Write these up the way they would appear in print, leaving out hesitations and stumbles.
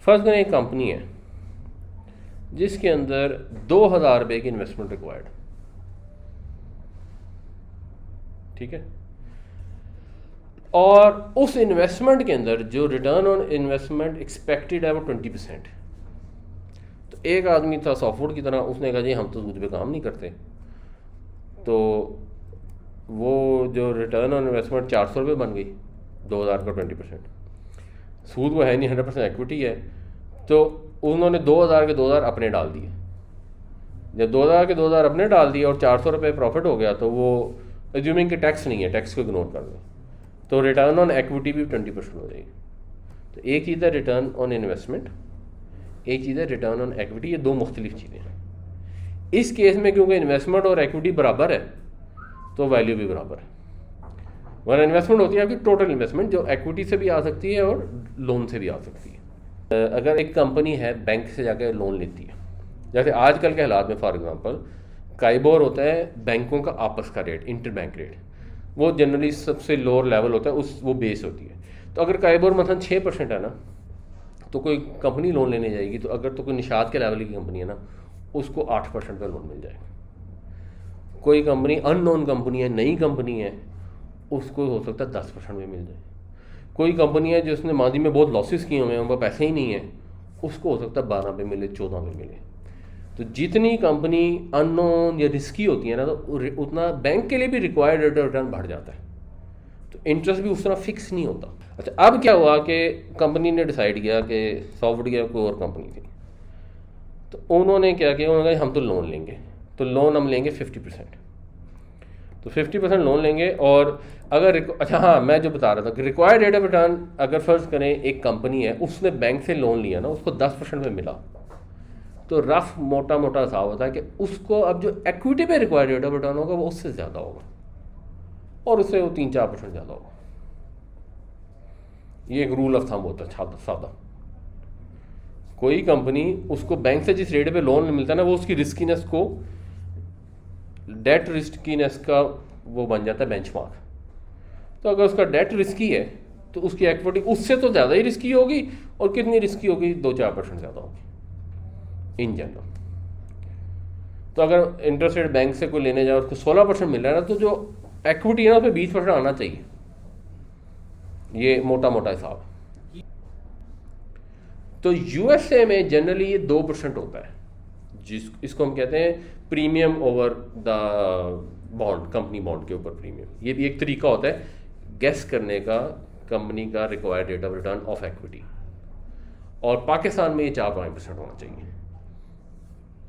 First करें एक company है जिसके अंदर 2000 रुपये की इन्वेस्टमेंट रिक्वायर्ड, ठीक है, और उस इन्वेस्टमेंट के अंदर जो रिटर्न ऑन इन्वेस्टमेंट एक्सपेक्टेड है वो 20%। तो एक आदमी था सॉफ्टवुड की तरह, उसने कहा जी हम तो सूद पे काम नहीं करते, तो वो जो रिटर्न ऑन इन्वेस्टमेंट 400 रुपये बन गई, 2000 का 20%, सूद वो है नहीं, 100% एक्विटी है। तो उन्होंने 2000 के 2000 अपने डाल दिए। जब 2000 के 2000 अपने डाल दिए और 400 रुपये प्रॉफिट हो गया, तो वो एज्यूमिंग कि टैक्स नहीं है, टैक्स को इग्नोर कर दें, तो रिटर्न ऑन एक्विटी भी 20% हो जाएगी। तो एक चीज़ है रिटर्न ऑन इन्वेस्टमेंट, एक चीज़ है रिटर्न ऑन एक्विटी, ये दो मुख्तलिफ चीज़ें हैं। इस केस में क्योंकि इन्वेस्टमेंट और एक्विटी बराबर है तो वैल्यू भी बराबर है। वरना इन्वेस्टमेंट होती है आपकी टोटल इन्वेस्टमेंट, जो एक्विटी से भी आ सकती है और लोन से भी आ सकती है। अगर एक कंपनी है बैंक से जाकर लोन लेती है, जैसे आजकल के हालात में फॉर एग्जांपल काइबोर होता है बैंकों का आपस का रेट, इंटर बैंक रेट, वो जनरली सबसे लोअर लेवल होता है, उस वो बेस होती है। तो अगर काइबोर मतलब 6% है ना, तो कोई कंपनी लोन लेने जाएगी, तो अगर तो कोई निशात के लेवल की कंपनी है ना, उसको 8% का लोन मिल जाएगा। कोई कंपनी अननोन कंपनी है, नई कंपनी है, उसको हो सकता है 10% में मिल जाए। कोई कंपनी है जिसने माजी में बहुत लॉसेस किए हुए हैं, उनका पैसे ही नहीं है, उसको हो सकता है 12 पे मिले, 14 पे मिले। तो जितनी कंपनी अननोन या रिस्की होती है ना, तो उतना बैंक के लिए भी रिक्वायर्ड रेट ऑफ रिटर्न बढ़ जाता है, तो इंटरेस्ट भी उस तरह फिक्स नहीं होता। अच्छा, अब क्या हुआ कि कंपनी ने डिसाइड किया कि सॉफ्टवेयर या कोई और कंपनी थी, तो उन्होंने क्या किया, उन्होंने कहा हम तो लोन लेंगे, तो लोन हम लेंगे 50%, तो 50% लोन लेंगे। और अगर अच्छा हाँ, मैं जो बता रहा था कि रिक्वायर्ड रेट ऑफ रिटर्न, अगर फर्ज करें एक कंपनी है उसने बैंक से लोन लिया ना, उसको 10% में मिला, तो रफ मोटा मोटा हिसाब होता है कि उसको अब जो एक्विटी पे रिक्वायर्ड रेट ऑफ रिटर्न होगा वो उससे ज़्यादा होगा, और उससे वो 3-4% ज़्यादा होगा। ये एक रूल ऑफ थंब होता है सादा। कोई कंपनी उसको बैंक से जिस रेट पे लोन मिलता है ना, वो उसकी रिस्कीनेस को, डेट रिस्कीनेस का वो बन जाता है बेंचमार्क। तो अगर उसका डेट रिस्की है तो उसकी एक्विटी उससे तो ज़्यादा ही रिस्की होगी, और कितनी रिस्की होगी, 2-4% ज़्यादा होगी इन जनरल। तो अगर इंटरेस्ट रेट बैंक से कोई लेने जाए, उसको 16% मिल रहा है ना, तो जो एक्विटी है ना, उस पर 20% आना चाहिए। ये मोटा मोटा हिसाब। तो यूएसए में जनरली ये 2% होता है, इसको हम कहते हैं premium over the bond, company bond के ऊपर प्रीमियम। ये भी एक तरीका होता है गेस करने का कंपनी का required rate of return of equity, और पाकिस्तान में ये 4-5% होना चाहिए।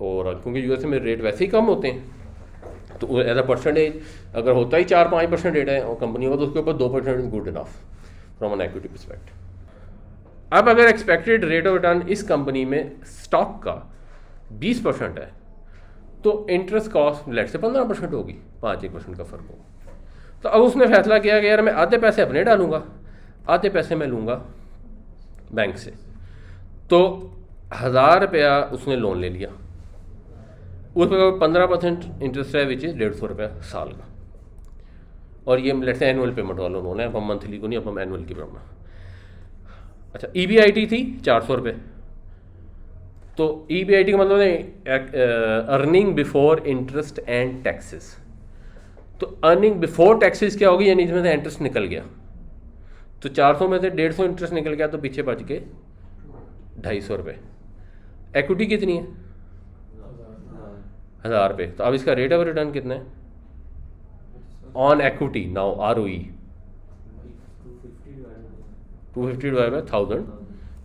और क्योंकि यूएसए में रेट वैसे ही कम होते हैं, तो एज अ परसेंटेज अगर होता ही 4-5% रेट है और कंपनी का, तो उसके ऊपर 2% is good enough from an equity perspective. अब अगर एक्सपेक्टेड रेट ऑफ रिटर्न इस कंपनी में स्टॉक का 20% है, तो इंटरेस्ट कॉस्ट लेट से 15% होगी, 5-1% का फ़र्क होगा। तो अब उसने फैसला किया कि यार मैं आधे पैसे अपने डालूंगा, आधे पैसे मैं लूँगा बैंक से। तो 1000 रुपया उसने लोन ले लिया, उस पर 15% इंटरेस्ट है, विच इज़ 150 रुपया साल का, और ये लेट से एनुअल पेमेंट वाला लोन है, अब हम मंथली को नहीं, अब हम एनुअल की पढ़ना। अच्छा, EBIT थी 400 रुपये, तो EBIT का मतलब है earning before interest and taxes. तो अर्निंग बिफोर टैक्सेस क्या होगी, यानी इसमें से इंटरेस्ट निकल गया, तो 400 में से 150 इंटरेस्ट निकल गया, तो पीछे बच के 250 रुपये। एक्विटी कितनी है, 1000 रुपये। तो अब इसका रेट ऑफ रिटर्न कितना है on equity, now ROE 250 divide by 1000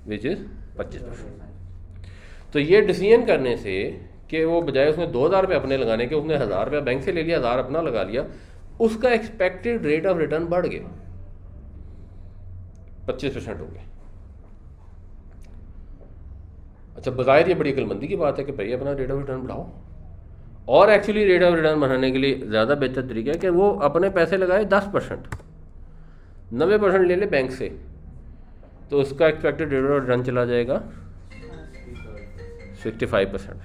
which is 25%। तो ये डिसीजन करने से कि वो बजाय उसने 2000 रुपये अपने लगाने के, उसने 1000 रुपया बैंक से ले लिया, 1000 अपना लगा लिया, उसका एक्सपेक्टेड रेट ऑफ रिटर्न बढ़ गया, 25% हो गया। अच्छा, बग़ैर ये बड़ी अक्लमंदी की बात है कि भाई अपना रेट ऑफ रिटर्न बढ़ाओ, और एक्चुअली रेट ऑफ रिटर्न बढ़ाने के लिए ज़्यादा बेहतर तरीका है कि वो अपने पैसे लगाए 10%, 90% ले ले बैंक से, तो उसका एक्सपेक्टेड रेट ऑफ रिटर्न चला जाएगा 65%।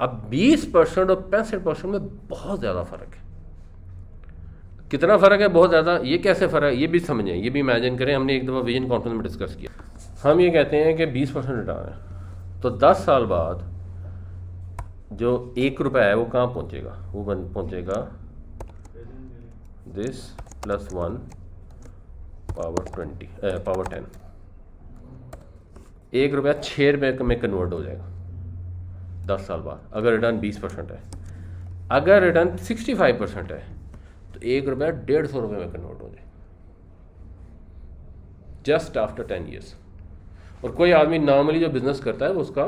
अब 20% और 65% में बहुत ज़्यादा फ़र्क है। कितना फ़र्क है, बहुत ज़्यादा। ये कैसे फ़र्क है, ये भी समझें, ये भी इमेजिन करें। हमने एक दफ़ा विजन कॉन्फ्रेंस में डिस्कस किया। हम ये कहते हैं कि 20% रिटर्न है, तो 10 साल बाद जो 1 रुपया है वो कहाँ पहुँचेगा, वो पहुँचेगा दिस +1 पावर 10। 1 रुपया 6 रुपये में कन्वर्ट हो जाएगा 10 साल बाद, अगर रिटर्न 20% है। अगर रिटर्न 65% है तो 1 रुपया 150 रुपये में कन्वर्ट हो जाएगा जस्ट आफ्टर 10 ईयर्स। और कोई आदमी नॉर्मली जो बिज़नेस करता है वो उसका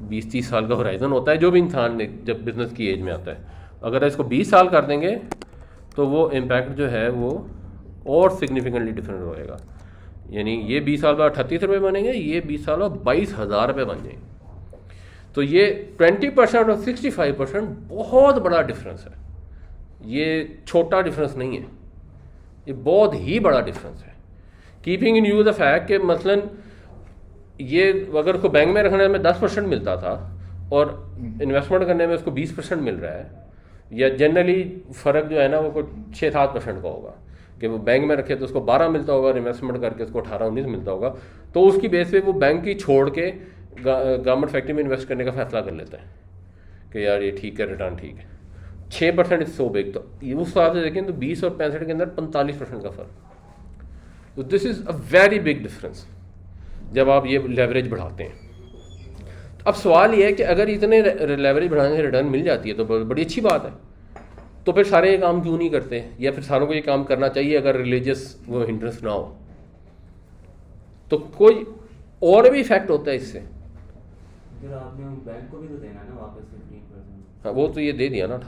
20-30 साल का होराइजन होता है, जो भी इंसान जब बिज़नेस की एज में आता है। अगर इसको 20 साल कर देंगे तो वो इम्पैक्ट जो है वो और सिग्निफिकेंटली डिफरेंट होएगा। यानी ये 20 साल बाद 38 रुपये बनेंगे, ये 20 साल बाद 22,000 रुपये बन जाएंगे। तो ये 20% और 65% बहुत बड़ा डिफरेंस है। ये छोटा डिफरेंस नहीं है, ये बहुत ही बड़ा डिफरेंस है। Keeping in you the fact कि मसलन ये अगर उसको बैंक में रखने में 10% मिलता था और इन्वेस्टमेंट करने में उसको 20% मिल रहा है, या जनरली फ़र्क जो है ना वो कोई 6-7% का होगा कि वो बैंक में रखे तो उसको 12 मिलता होगा और इन्वेस्टमेंट करके उसको 18-19 मिलता होगा, तो उसकी बेस पे वो बैंक की छोड़ के गवर्नमेंट फैक्ट्री में इन्वेस्ट करने का फैसला कर लेता है कि यार ये ठीक है, रिटर्न ठीक है। 6% इज सो बिग। तो उस हिसाब से देखें तो 20 और 65 के अंदर 45% का फ़र्क। तो this is a very big difference जब आप ये लेवरेज बढ़ाते हैं। अब सवाल ये है कि अगर इतने लेवरेज बढ़ाने से रिटर्न मिल जाती है तो बड़ी अच्छी बात है, तो फिर सारे ये काम क्यों नहीं करते, या फिर सारों को ये काम करना चाहिए अगर रिलीजियस वो इंटरेस्ट ना हो। तो कोई और भी इफेक्ट होता है इससे। आपने बैंक को भी तो देना ना वापस 15%। हाँ वो तो ये दे दिया ना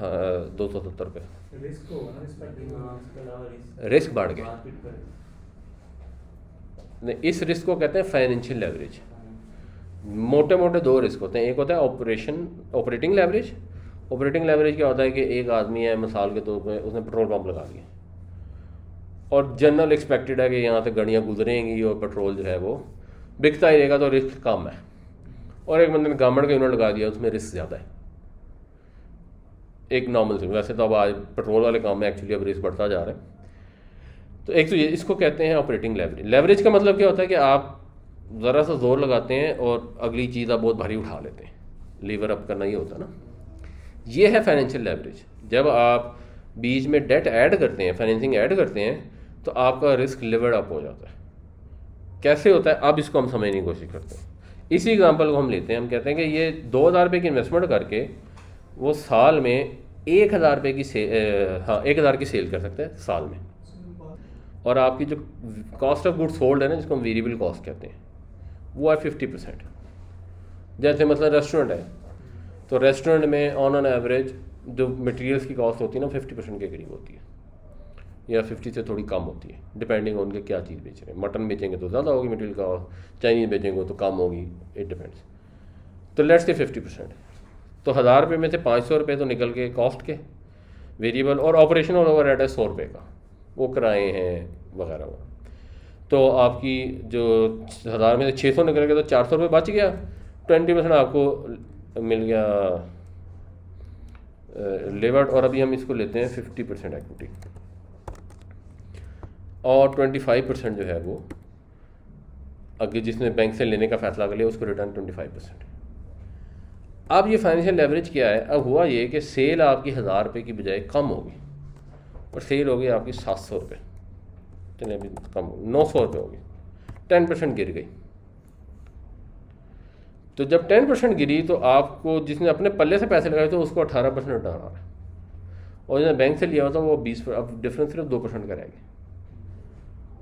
270 रुपये। रिस्क होगा ना इसके अलावा रिस्क बढ़ गया। नहीं, इस रिस्क को कहते हैं फाइनेंशियल लेवरेज। मोटे मोटे 2 रिस्क होते हैं। एक होता है ऑपरेटिंग लेवरेज। ऑपरेटिंग लेवरेज क्या होता है कि एक आदमी है मिसाल के तौर पे, उसने पेट्रोल पंप लगा दिया और जनरल एक्सपेक्टेड है कि यहाँ से गाड़ियाँ गुजरेंगी और पेट्रोल जो है वो बिकता ही रहेगा, तो रिस्क कम है। और एक बंदे ने गवर्नमेंट का यूनिट लगा दिया, उसमें रिस्क ज़्यादा है। एक नॉर्मल से, वैसे तो अब आज पेट्रोल वाले काम में एक्चुअली अब रिस्क बढ़ता जा रहा है। तो एक तो ये, इसको कहते हैं ऑपरेटिंग लेवरेज। लेवरेज का मतलब क्या होता है कि आप ज़रा सा जोर लगाते हैं और अगली चीज़ आप बहुत भारी उठा लेते हैं। लीवर अप करना ये होता है ना, ये है फाइनेंशियल लेवरेज। जब आप बीच में डेट ऐड करते हैं, फाइनेंसिंग ऐड करते हैं, तो आपका रिस्क लेवल अप हो जाता है। कैसे होता है अब इसको हम समझने की कोशिश करते हैं। इसी एग्जांपल को हम लेते हैं, हम कहते हैं कि ये 2,000 रुपये की इन्वेस्टमेंट करके वो साल में 1,000 रुपये की 1,000 की सेल कर सकते हैं साल में। और आपकी जो कॉस्ट ऑफ गुड्स सोल्ड है ना, जिसको हम वेरिएबल कॉस्ट कहते हैं, वो है 50%। जैसे मतलब रेस्टोरेंट है, तो रेस्टोरेंट में ऑन एवरेज जो मटेरियल्स की कॉस्ट होती है ना 50% के करीब होती है, या 50 से थोड़ी कम होती है, डिपेंडिंग ऑन के क्या चीज़ बेच रहे हैं। मटन बेचेंगे तो ज़्यादा होगी मटेरियल कॉस्ट, चाइनीज़ बेचेंगे तो कम होगी, इट डिपेंड्स। तो लेट्स से 50%, तो 1,000 रुपये में से 500 रुपये तो निकल के कॉस्ट के वेरिएबल, और ऑपरेशनल ओवरहेड है 100 रुपये का, वो किराए हैं वगैरह वो। तो आपकी जो 1,000 में से 600 निकल गया तो 400 रुपये बच गया। 20% आपको मिल गया लेवर्ड। और अभी हम इसको लेते हैं 50% इक्विटी, और 25% जो है वो अगर जिसने बैंक से लेने का फैसला कर लिया उसको रिटर्न 25%। अब ये फाइनेंशियल लेवरेज क्या है? अब हुआ ये कि सेल आपकी 1,000 रुपये की बजाय कम होगी, और सेल होगी आपकी 700 रुपये, चलिए अभी कम 900 रुपये होगी, 10% गिर गई। तो जब 10% गिरी तो आपको जिसने अपने पल्ले से पैसे लगाए थे उसको 18% रिटर्न आ रहा है, और जिसने बैंक से लिया होता वो 20%। अब डिफरेंस सिर्फ 2% का रह गया।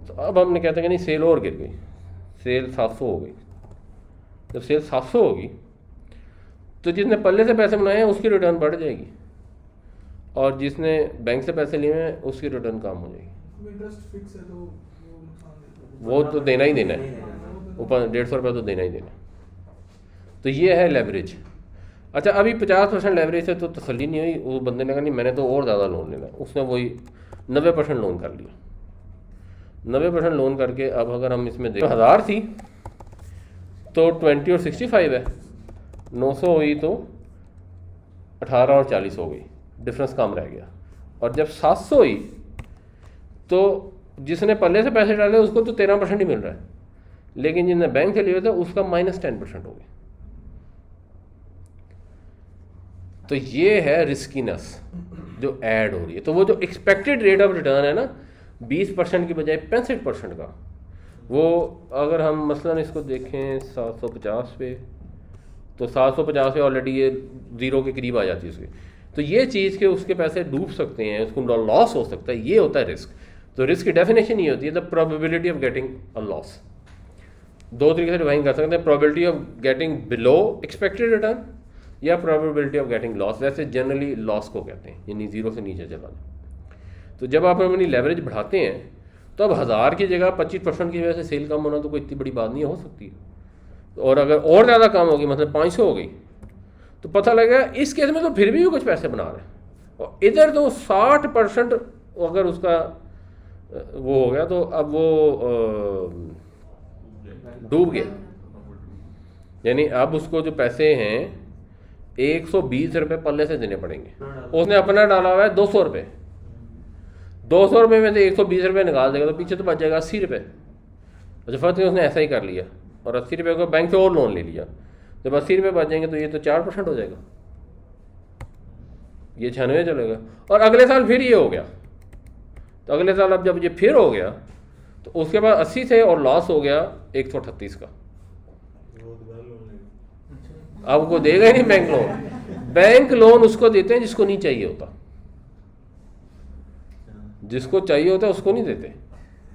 तो अब हमने कहते हैं कि नहीं, सेल और गिर गई, सेल 700 हो गई। जब सेल 700 होगी तो जिसने पल्ले से पैसे बनाए हैं उसकी रिटर्न बढ़ जाएगी, और जिसने बैंक से पैसे लिए हैं उसकी रिटर्न कम हो जाएगी। इंटरेस्ट फिक्स है तो वो तो देना ही देना है, ऊपर 150 रुपये तो देना ही देना है। तो ये है लेवरेज। अच्छा, अभी 50% लेवरेज से तो तसल्ली नहीं हुई, वो बंदे ने कहा नहीं मैंने तो और ज़्यादा लोन लेना है, उसने वही 90% लोन कर लिया। 90% लोन करके अब अगर हम इसमें देखें 1,000 थी तो 20 और 65 है, 900 हुई तो 18 और 40 हो गई, डिफरेंस कम रह गया। और जब 700 हुई तो जिसने पल्ले से पैसे डाले उसको तो 13% ही मिल रहा है, लेकिन जिसने बैंक से लिया था उसका -10% हो गया। तो ये है रिस्कीनेस जो ऐड हो रही है। तो वो जो एक्सपेक्टेड रेट ऑफ रिटर्न है ना 20% की बजाय 65% का, वो अगर हम मसलन इसको देखें 750 पे, तो 750 पे ऑलरेडी ये ज़ीरो के करीब आ जाती है उसकी। तो ये चीज़ के उसके पैसे डूब सकते हैं, उसको लॉस हो सकता है, ये होता है रिस्क। तो रिस्क की डेफिनेशन ये होती है the probability of getting a loss. दो तरीके से डिफाइन कर सकते हैं, probability of getting below expected return या प्रोबेबिलिटी ऑफ गेटिंग लॉस। वैसे जनरली लॉस को कहते हैं, यानी ज़ीरो से नीचे चला जाए। तो जब आप अपनी लेवरेज बढ़ाते हैं तो अब 1000 की जगह 25% की वजह से सेल कम होना तो कोई इतनी बड़ी बात नहीं हो सकती। और अगर और ज़्यादा कम होगी, मतलब 500 हो गई, तो पता लगेगा इस केस में तो फिर भी वो कुछ पैसे बना रहे हैं। और इधर तो 60% अगर उसका वो हो गया तो अब वो डूब गया। यानी अब उसको जो पैसे हैं 120 रुपये पल्ले से देने पड़ेंगे। उसने अपना डाला हुआ है 200 रुपये, 200 रुपये में से 120 रुपये निकाल देगा तो पीछे तो बच जाएगा 80 रुपये। अच्छा फर्स्ट में उसने ऐसा ही कर लिया और 80 रुपये को बैंक से और लोन ले लिया, जब 80 रुपये बच जाएंगे तो ये तो 4% हो जाएगा, ये 96 चलेगा। और अगले साल फिर ये हो गया, तो अगले साल अब जब ये फिर हो गया तो उसके बाद 80 से और लॉस हो गया 138 का। अब को देगा ही नहीं बैंक लोन। बैंक लोन उसको देते हैं जिसको नहीं चाहिए होता, जिसको चाहिए होता है उसको नहीं देते,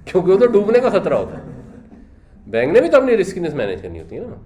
क्योंकि वो तो डूबने का खतरा होता है। बैंक ने भी तो अपनी रिस्कीनेस मैनेज करनी होती है ना।